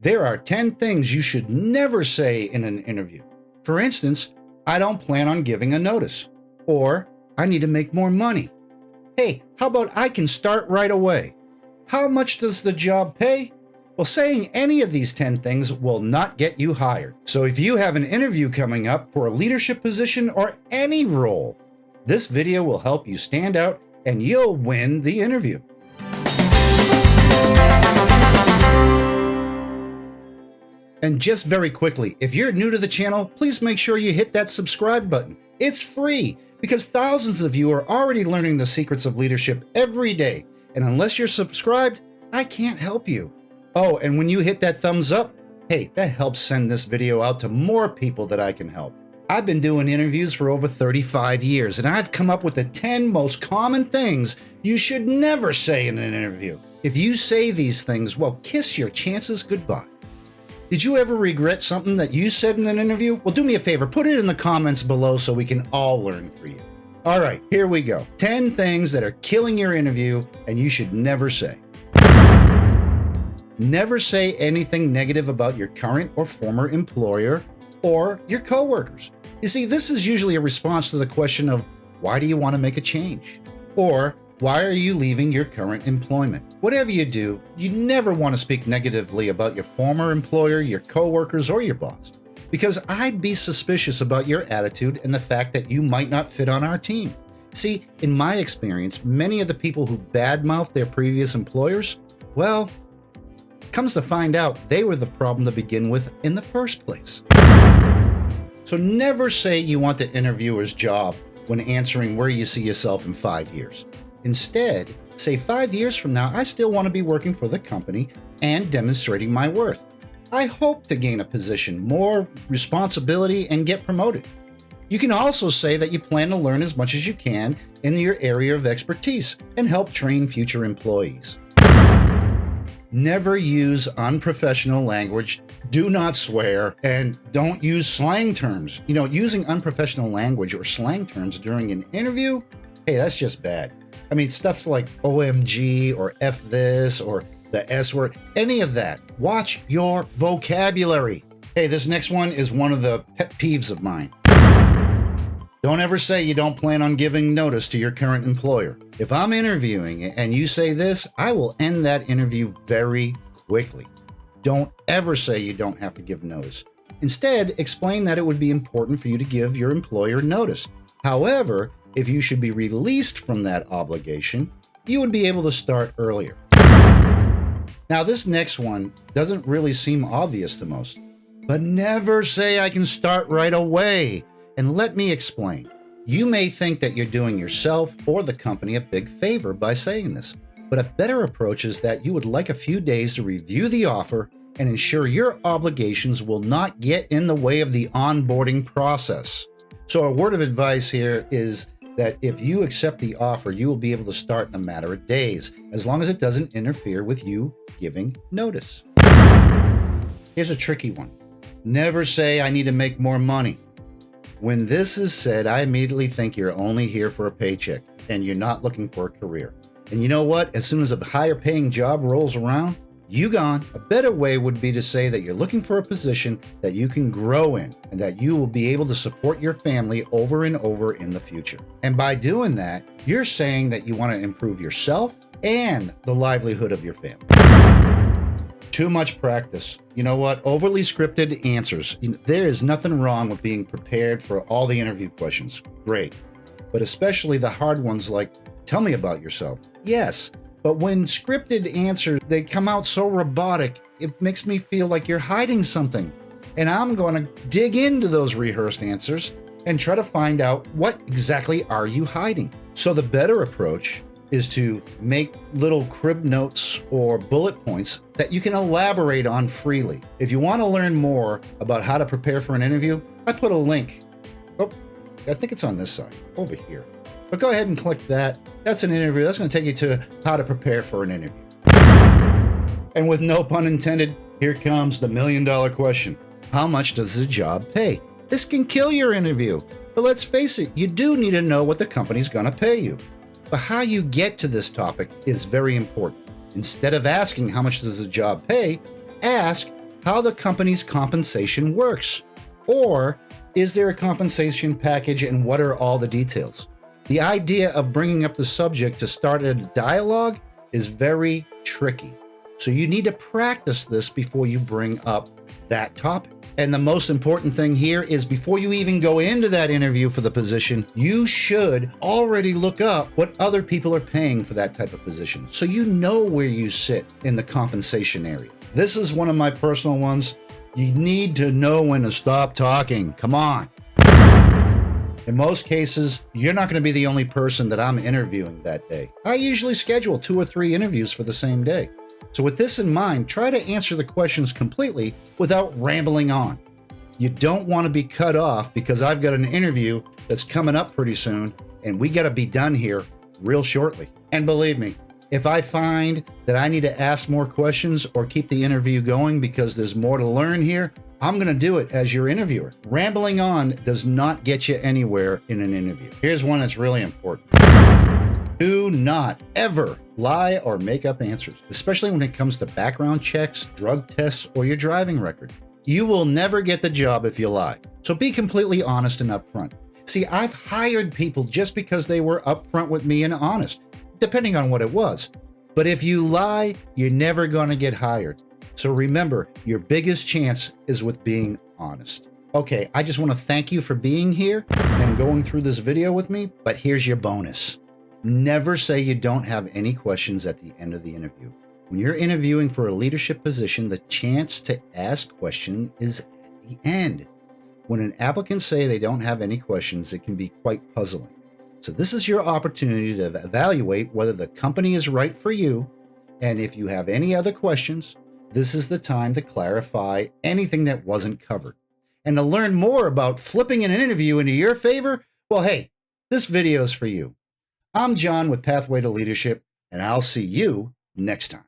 There are 10 things you should never say in an interview. For instance, I don't plan on giving a notice. Or, I need to make more money. Hey, how about I can start right away? How much does the job pay? Well, saying any of these 10 things will not get you hired. So if you have an interview coming up for a leadership position or any role, this video will help you stand out and you'll win the interview. And just very quickly, if you're new to the channel, please make sure you hit that subscribe button. It's free because thousands of you are already learning the secrets of leadership every day. And unless you're subscribed, I can't help you. Oh, and when you hit that thumbs up, hey, that helps send this video out to more people that I can help. I've been doing interviews for over 35 years, and I've come up with the 10 most common things you should never say in an interview. If you say these things, well, kiss your chances goodbye. Did you ever regret something that you said in an interview? Well, do me a favor, put it in the comments below so we can all learn from you. All right, here we go. 10 things that are killing your interview and you should never say. Never say anything negative about your current or former employer or your coworkers. You see, this is usually a response to the question of, why do you want to make a change? Or, why are you leaving your current employment? Whatever you do, you never want to speak negatively about your former employer, your coworkers, or your boss, because I'd be suspicious about your attitude and the fact that you might not fit on our team. See, in my experience, many of the people who badmouth their previous employers, well, comes to find out they were the problem to begin with in the first place. So never say you want the interviewer's job when answering where you see yourself in 5 years. Instead, say 5 years from now, I still want to be working for the company and demonstrating my worth. I hope to gain a position, more responsibility, and get promoted. You can also say that you plan to learn as much as you can in your area of expertise and help train future employees. Never use unprofessional language, do not swear, and don't use slang terms. You know, using unprofessional language or slang terms during an interview, hey, that's just bad. I mean, stuff like OMG or F this or the S word, any of that. Watch your vocabulary. Hey, this next one is one of the pet peeves of mine. Don't ever say you don't plan on giving notice to your current employer. If I'm interviewing and you say this, I will end that interview very quickly. Don't ever say you don't have to give notice. Instead, explain that it would be important for you to give your employer notice. However, if you should be released from that obligation, you would be able to start earlier. Now, this next one doesn't really seem obvious to most, but never say I can start right away. And let me explain. You may think that you're doing yourself or the company a big favor by saying this, but a better approach is that you would like a few days to review the offer and ensure your obligations will not get in the way of the onboarding process. So a word of advice here is that if you accept the offer, you will be able to start in a matter of days, as long as it doesn't interfere with you giving notice. Here's a tricky one. Never say I need to make more money. When this is said, I immediately think you're only here for a paycheck and you're not looking for a career. And you know what? As soon as a higher paying job rolls around, you gone. A better way would be to say that you're looking for a position that you can grow in and that you will be able to support your family over and over in the future. And by doing that, you're saying that you want to improve yourself and the livelihood of your family. Too much practice. You know what? Overly scripted answers. There is nothing wrong with being prepared for all the interview questions. Great. But especially the hard ones like, tell me about yourself. Yes. But when scripted answers, they come out so robotic, it makes me feel like you're hiding something. And I'm going to dig into those rehearsed answers and try to find out what exactly are you hiding. So the better approach is to make little crib notes or bullet points that you can elaborate on freely. If you want to learn more about how to prepare for an interview, I put a link. Oh, I think it's on this side, over here. But go ahead and click that. That's an interview. That's going to take you to how to prepare for an interview. And with no pun intended, here comes the million-dollar question. How much does the job pay? This can kill your interview. But let's face it, you do need to know what the company's going to pay you. But how you get to this topic is very important. Instead of asking how much does the job pay, ask how the company's compensation works. Or is there a compensation package and what are all the details? The idea of bringing up the subject to start a dialogue is very tricky. So you need to practice this before you bring up that topic. And the most important thing here is before you even go into that interview for the position, you should already look up what other people are paying for that type of position, so you know where you sit in the compensation area. This is one of my personal ones. You need to know when to stop talking. Come on. In most cases, you're not going to be the only person that I'm interviewing that day. I usually schedule 2 or 3 interviews for the same day. So with this in mind, try to answer the questions completely without rambling on. You don't want to be cut off because I've got an interview that's coming up pretty soon and we got to be done here real shortly. And believe me, if I find that I need to ask more questions or keep the interview going because there's more to learn here, I'm going to do it as your interviewer. Rambling on does not get you anywhere in an interview. Here's one that's really important. Do not ever lie or make up answers, especially when it comes to background checks, drug tests, or your driving record. You will never get the job if you lie. So be completely honest and upfront. See, I've hired people just because they were upfront with me and honest, depending on what it was. But if you lie, you're never going to get hired. So remember, your biggest chance is with being honest. Okay, I just want to thank you for being here and going through this video with me, but here's your bonus. Never say you don't have any questions at the end of the interview. When you're interviewing for a leadership position, the chance to ask questions is at the end. When an applicant say they don't have any questions, it can be quite puzzling. So this is your opportunity to evaluate whether the company is right for you. And if you have any other questions, this is the time to clarify anything that wasn't covered. And to learn more about flipping an interview into your favor, well, hey, this video is for you. I'm John with Pathway to Leadership, and I'll see you next time.